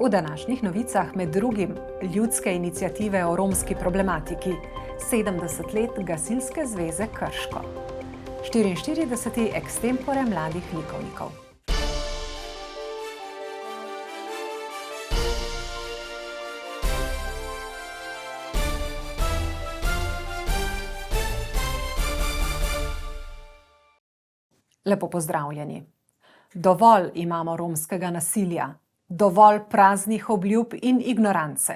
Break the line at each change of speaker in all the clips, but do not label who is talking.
V današnjih novicah med drugim ljudske iniciative o romski problematiki, 70 let Gasilske zveze Krško, 44. ekstempore mladih likovnikov. Lepo pozdravljeni. Dovolj imamo romskega nasilja, dovolj praznih obljub in ignorance.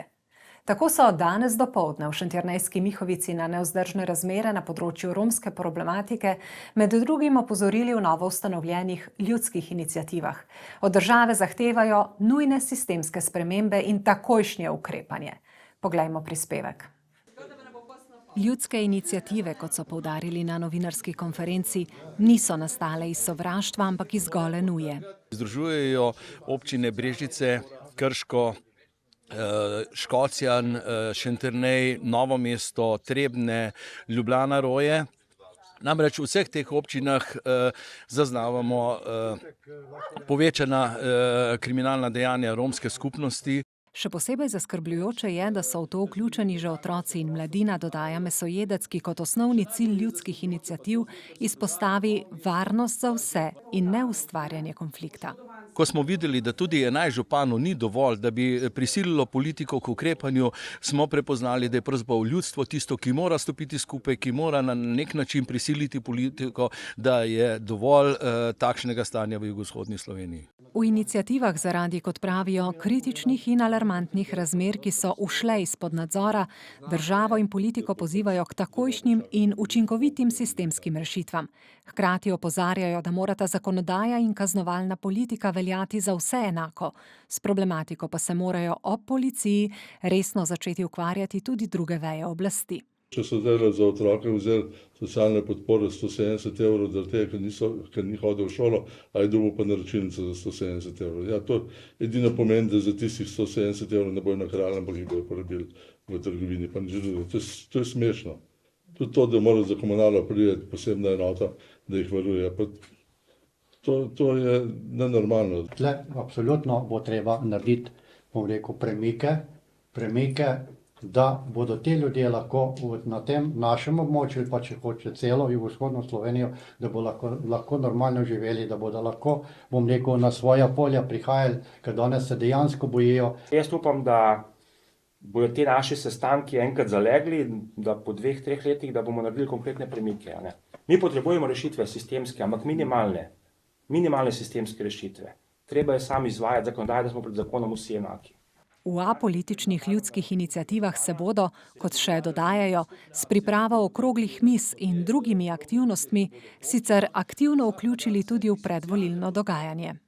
Tako so danes dopoldne v Šentjernejski Mihovici na nevzdržne razmere na področju romske problematike med drugim opozorili v novo ustanovljenih ljudskih iniciativah. Od države zahtevajo nujne sistemske spremembe in takojšnje ukrepanje. Poglejmo prispevek. Ljudske iniciative, kot so poudarili na novinarski konferenci, niso nastale iz sovraštva, ampak iz gole nuje.
Združujejo občine Brežice, Krško, Škocjan, Šentjernej, Novo mesto, Trebnje, Ljubljana, Roje. Namreč v vseh teh občinah zaznavamo povečana kriminalna dejanja romske skupnosti.
Še posebej zaskrbljujoče je, da so v to vključeni že otroci in mladina, dodaja Mesojedec, ki kot osnovni cilj ljudskih iniciativ izpostavi varnost za vse in ne ustvarjanje konflikta.
Ko smo videli, da tudi 11 županov ni dovolj, da bi prisililo politiko k ukrepanju, smo prepoznali, da je pravzaprav ljudstvo tisto, ki mora stopiti skupaj, ki mora na nek način prisiliti politiko, da je dovolj takšnega stanja v jugovzhodni Sloveniji.
V iniciativah zaradi, kot pravijo, kritičnih in alarmantnih razmer, ki so ušle izpod nadzora, državo in politiko pozivajo k takojšnjim in učinkovitim sistemskim rešitvam. Hkrati opozarjajo, da morata zakonodaja in kaznovalna politika veljati za vse enako. S problematiko pa se morajo ob policiji resno začeti ukvarjati tudi druge veje oblasti.
Če so zdaj za otroke vzeli socialne podpore 170 evrov, ker ni hodil v šolo, a je dobil pa naročilnico za 170 evrov. Ja, to edino pomeni, da za tistih 170 evrov ne bojo nakrali, ampak jih bojo porabili v trgovini. To je smešno. Tudi to, da mora za komunalo priti posebna enota, da jih varuje. To je nenormalno.
Tle absolutno bo treba narediti, premike, da bodo te ljudje lahko na tem našem območju, pa če hoče celo jugovzhodno Slovenijo, da bo lahko normalno živeli, da bodo lahko, na svoja polja prihajali, ker danes se dejansko bojijo.
Jaz upam, da bodo te naši sestanki enkrat zalegli, da po 2-3 letih, da bomo naredili konkretne premike. Mi potrebujemo rešitve sistemske, ampak minimalne sistemske rešitve. Treba je sam izvajati zakonodajo, da smo pred zakonom vsi enaki.
V apolitičnih ljudskih iniciativah se bodo, kot še dodajajo, s pripravo okroglih miz in drugimi aktivnostmi sicer aktivno vključili tudi v predvolilno dogajanje.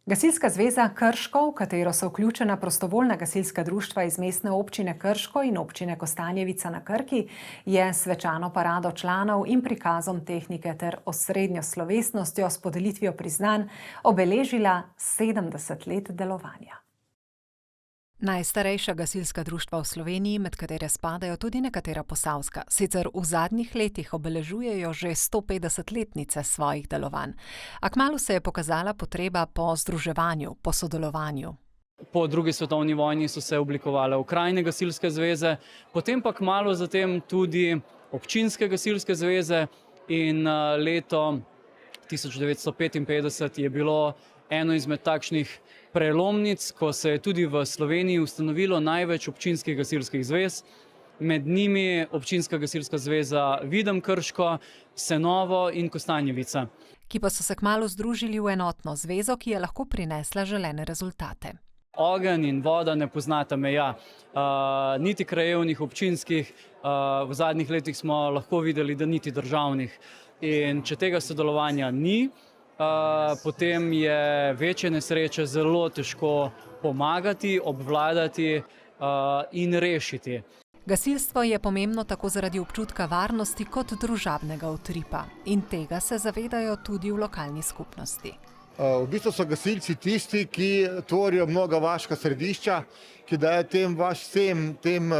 Gasilska zveza Krško, v katero so vključena prostovoljna gasilska društva iz mestne občine Krško in občine Kostanjevica na Krki, je svečano parado članov in prikazom tehnike ter osrednjo slovesnostjo s podelitvijo priznanj obeležila 70 let delovanja. Najstarejša gasilska društva v Sloveniji, med katere spadajo tudi nekatera posavska, sicer v zadnjih letih obeležujejo že 150-letnice svojih delovanj. A kmalu se je pokazala potreba po združevanju, po sodelovanju.
Po drugi svetovni vojni so se oblikovale okrajne gasilske zveze, potem pa kmalu zatem tudi občinske gasilske zveze in leto 1955 je bilo eno izmed takšnih prelomnic, ko se je tudi v Sloveniji ustanovilo največ občinskih gasilskih zvez. Med njimi občinska gasilska zveza Videm Krško, Senovo in Kostanjevica.
Ki pa so se kmalu združili v enotno zvezo, ki je lahko prinesla želene rezultate.
Ogenj in voda ne poznata meja, niti krajevnih, občinskih. V zadnjih letih smo lahko videli, da niti državnih. In če tega sodelovanja ni, potem je večje nesreče zelo težko pomagati, obvladati in rešiti.
Gasilstvo je pomembno tako zaradi občutka varnosti kot družabnega utripa. In tega se zavedajo tudi v lokalni skupnosti.
V bistvu so gasilci tisti, ki tvorijo mnoga vaška središča, ki dajo tem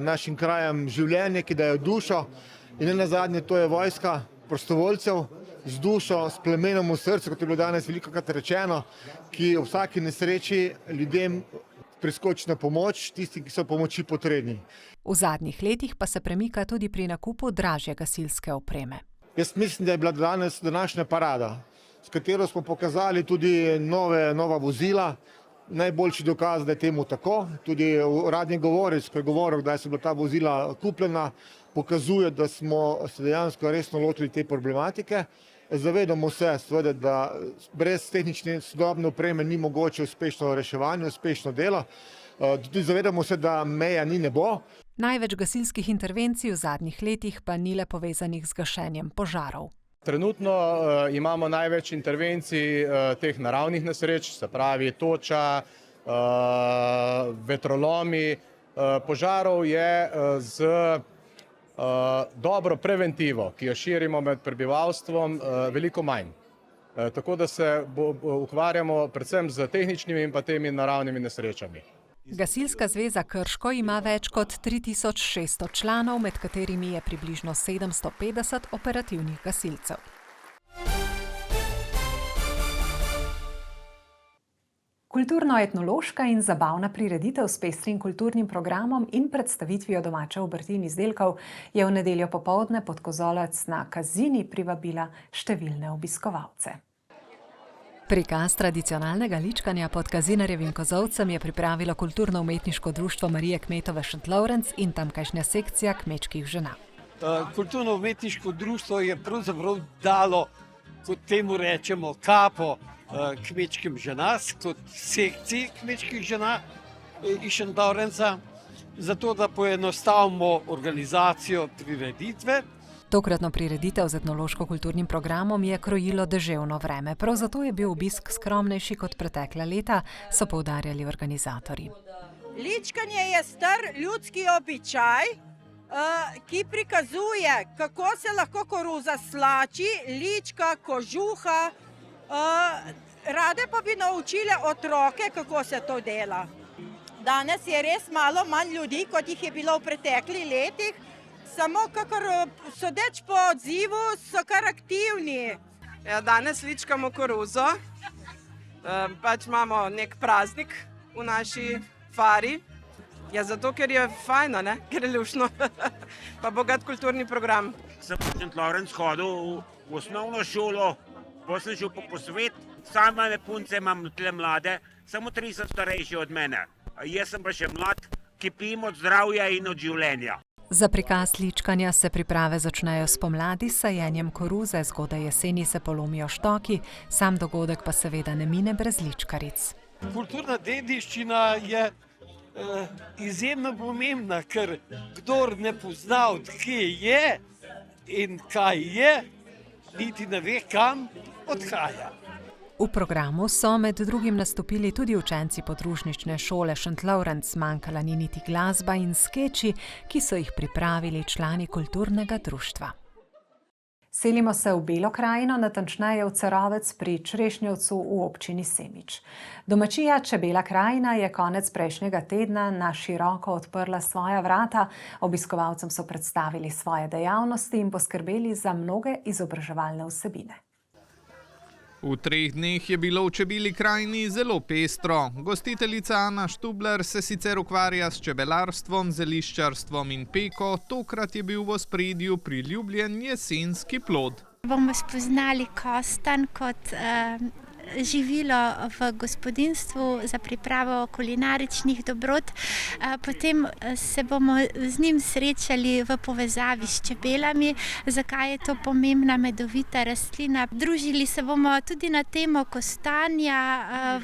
našim krajem življenje, ki dajo dušo. In nenazadnje to je vojska prostovoljcev, z dušo, s plemenom v srcu, kot je bilo danes velikokrat rečeno, ki v vsaki nesreči ljudem priskoči na pomoč, tisti, ki so pomoči potrebni.
V zadnjih letih pa se premika tudi pri nakupu dražje gasilske opreme.
Jaz mislim, da je bila danes današnja parada, s katero smo pokazali tudi nova vozila. Najboljši dokaz, da je temu tako. Tudi uradni govorec, ko je govoril, da so bila ta vozila kupljena, pokazuje, da smo se dejansko resno lotili te problematike. Zavedamo se, seveda, da brez tehnične sodobne opreme ni mogoče uspešno reševanje, uspešno delo. Tudi zavedamo se, da meja ni nebo.
Največ gasilskih intervencij v zadnjih letih pa ni le povezanih z gašenjem požarov.
Trenutno imamo največ intervencij teh naravnih nesreč, se pravi toča, vetrolomi. Požarov je z dobro preventivo, ki jo širimo med prebivalstvom, veliko manj. Tako da se ukvarjamo predvsem z tehničnimi in pa temi naravnimi nesrečami.
Gasilska zveza Krško ima več kot 3600 članov, med katerimi je približno 750 operativnih gasilcev. Kulturno-etnološka in zabavna prireditev s pestrim kulturnim programom in predstavitvijo domače obrti in izdelkov je v nedeljo popoldne pod kozolec na Kazini privabila številne obiskovalce. Prikaz tradicionalnega ličkanja pod Kazinarjevim kozolcem je pripravilo Kulturno-umetniško društvo Marije Kmetove Šentlovrenc in tamkajšnja sekcija kmečkih žena.
Kulturno-umetniško društvo je pravzaprav dalo, kot temu rečemo, kapo kmečkim ženam, kot sekciji kmečkih žena iz Šentlovrenca, zato da poenostavimo organizacijo prireditve.
Tokratno prireditev z etnološko-kulturnim programom je krojilo deževno vreme, prav zato je bil obisk skromnejši kot pretekla leta, so poudarjali organizatorji.
Ličkanje je star ljudski običaj, ki prikazuje, kako se lahko koruza slači, lička, kožuha. Rade pa bi naučile otroke, kako se to dela. Danes je res malo manj ljudi, kot jih je bilo v preteklih letih, samo kakor sodeč po odzivu so kar aktivni.
Ja, danes ličkamo koruzo, pač imamo nek praznik v naši fari. Ja, zato, ker je fajno, ne? Ker je lušno, pa bogat kulturni program.
Sem v Šentlovrenc hodil v osnovno šolo, potem sem šel po svet, sama punce imam tle mlade, samo 3 so starejši od mene. Jaz sem pa še mlad, kipim od zdravja in od življenja.
Za prikaz ličkanja se priprave začnejo spomladi s sajenjem koruze, zgodaj jeseni se polomijo štoki, sam dogodek pa seveda ne mine brez ličkaric.
Kulturna dediščina je izjemno pomembna, ker kdor ne pozna, od kje je in kaj je, niti ne ve, kam odhaja.
V programu so med drugim nastopili tudi učenci podružnične šole Šentlovrenc, manjkala ni niti glasba in skeči, ki so jih pripravili člani kulturnega društva. Selimo se v Belo krajino, natančneje v Cerovec pri Črešnjevcu v občini Semič. Domačija Čebela krajina je konec prejšnjega tedna na široko odprla svoja vrata, obiskovalcem so predstavili svoje dejavnosti in poskrbeli za mnoge izobraževalne vsebine.
V 3 dneh je bilo v Čebeli krajini zelo pestro. Gostiteljica Ana Štubler se sicer ukvarja s čebelarstvom, zeliščarstvom in peko, tokrat je bil v ospredju priljubljen jesenski plod.
Bomo spoznali kostanj kot živilo v gospodinjstvu za pripravo kulinaričnih dobrot. Potem se bomo z njim srečali v povezavi s čebelami, zakaj je to pomembna medovita rastlina. Družili se bomo tudi na temo kostanja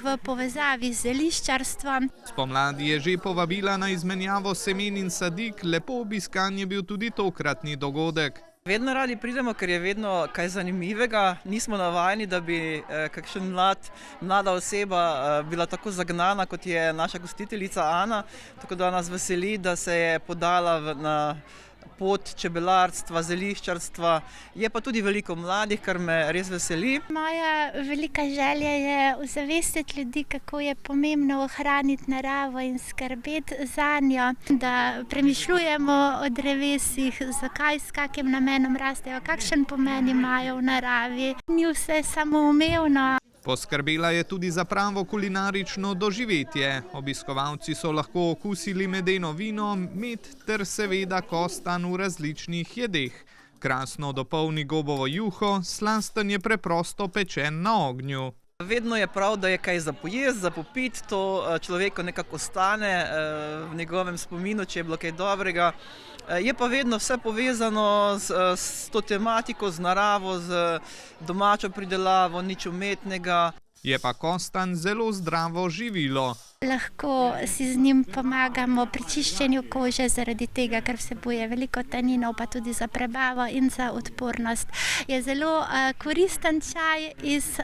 v povezavi z zeliščarstvom.
Spomladi je že povabila na izmenjavo semen in sadik, lepo obiskan je bil tudi tokratni dogodek.
Vedno radi pridemo, ker je vedno kaj zanimivega. Nismo navajeni, da bi kakšen mlada oseba bila tako zagnana, kot je naša gostiteljica Ana. Tako da nas veseli, da se je podala na pot čebelarstva, zeliščarstva. Je pa tudi veliko mladih, kar me res veseli.
Moja velika želja je ozavestiti ljudi, kako je pomembno ohraniti naravo in skrbeti zanjo, da premišljujemo o drevesih, zakaj, s kakim namenom rastejo, kakšen pomen imajo v naravi. Ni vse samoumevno.
Poskrbela je tudi za pravo kulinarično doživetje. Obiskovalci so lahko okusili medeno vino, med ter seveda kostan v različnih jedeh. Krasno dopolni gobovo juho, slasten je preprosto pečen na ognju.
Vedno je prav, da je kaj za pojesti, za popiti, to človeku nekako ostane v njegovem spominu, če je bilo kaj dobrega. Je pa vedno vse povezano s to tematiko, z naravo, z domačo pridelavo, nič umetnega.
Je pa kostan zelo zdravo živilo.
Lahko si z njim pomagamo pri čiščenju kože zaradi tega, ker vsebuje veliko taninov, pa tudi za prebavo in za odpornost. Je zelo koristen čaj iz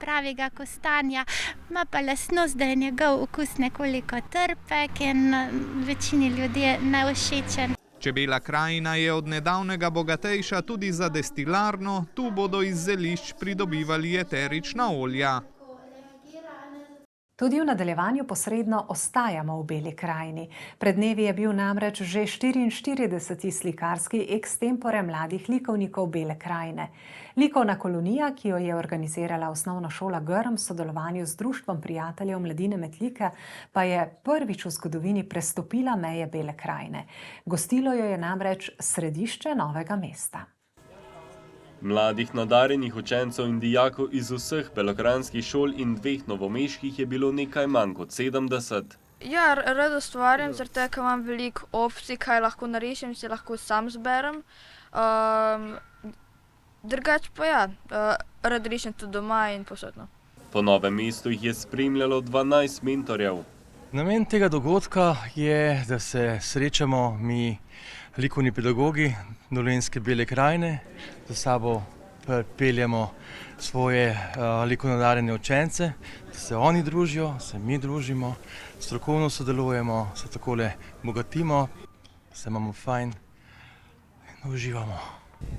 pravega kostanja, ima pa lastnost, da je njegov okus nekoliko trpek in večini ljudi nevšečen.
Čebela krajina je od nedavnega bogatejša tudi za destilarno, tu bodo iz zelišč pridobivali eterična olja.
Tudi v nadaljevanju posredno ostajamo v Beli krajini. Pred dnevi je bil namreč že 44. slikarski ex-tempore mladih likovnikov Bele krajine. Likovna kolonija, ki jo je organizirala osnovna šola Grm v sodelovanju z Društvom prijateljev mladine Metlike, pa je prvič v zgodovini prestopila meje Bele krajine. Gostilo jo je namreč središče Novega mesta.
Mladih nadarjenih učencev in dijakov iz vseh belokranjskih šol in 2 novomeških je bilo nekaj manj kot 70.
Ja, rad ustvarjam, zaradi tega, ker imam veliko opcij, kaj lahko narišem, si lahko sam zberem. Drugače pa ja, rad rišem tudi doma in posodno.
Po Novem mestu jih je spremljalo 12 mentorjev.
Namen tega dogodka je, da se srečamo mi likovni pedagogi Dolenjske Bele krajine, za sabo peljemo svoje likovno nadarjene učence, da se oni družijo, se mi družimo, strokovno sodelujemo, se takole bogatimo, se imamo fajn in uživamo.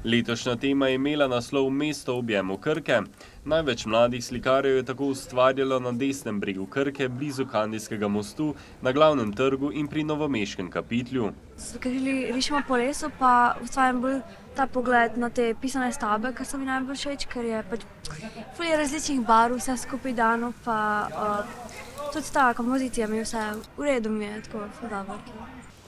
Letošnja tema je imela naslov Mesto v objemu Krke. Največ mladih slikarjev je tako ustvarjalo na desnem bregu Krke, blizu Kandijskega mostu, na glavnem trgu in pri novomeškem kapitlju.
Ker rišemo po lesu, pa ustvarjam bolj ta pogled na te pisane stavbe, kar so mi najbolj všeč, ker je pač fulje različnih barv, vse skupaj dano, pa tudi ta kompozicija mi vse v redu mi je, tako dobro.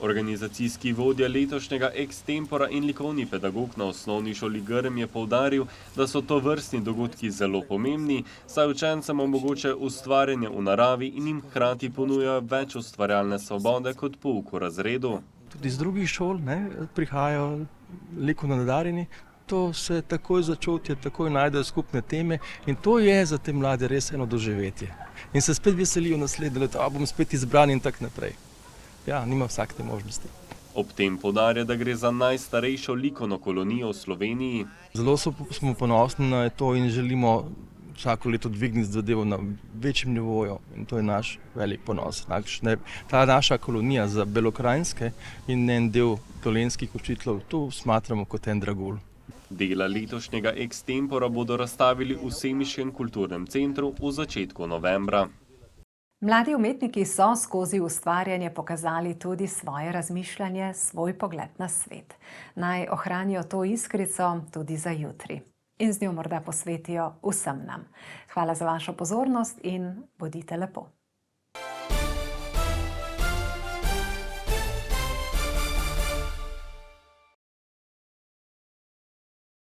Organizacijski vodja letošnjega ex-tempora in likovni pedagog na osnovni šoli Grm je poudaril, da so to vrstni dogodki zelo pomembni, saj učencem omogočajo ustvarjanje v naravi in jim hkrati ponujajo več ustvarjalne svobode kot pouk v razredu.
Tudi iz drugih šol prihajajo likovno nadarjeni, to se takoj začutijo, takoj najdejo skupne teme in to je za te mlade res eno doživetje. In se spet veselijo naslednje leto, bom spet izbran in tak naprej. Ja, nima vsak te možnosti.
Ob tem poudarja, da gre za najstarejšo likovno kolonijo v Sloveniji.
Zelo smo ponosni na to in želimo vsako leto dvigniti zadevo na večjem nivoju in to je naš velik ponos. Ta naša kolonija za belokranjske in en del dolenjskih učiteljev, to smatramo kot en dragulj.
Dela letošnjega ex-tempora bodo razstavili v Semiškem kulturnem centru v začetku novembra.
Mladi umetniki so skozi ustvarjanje pokazali tudi svoje razmišljanje, svoj pogled na svet. Naj ohranijo to iskrico tudi za jutri. In z njo morda posvetijo vsem nam. Hvala za vašo pozornost in bodite lepo.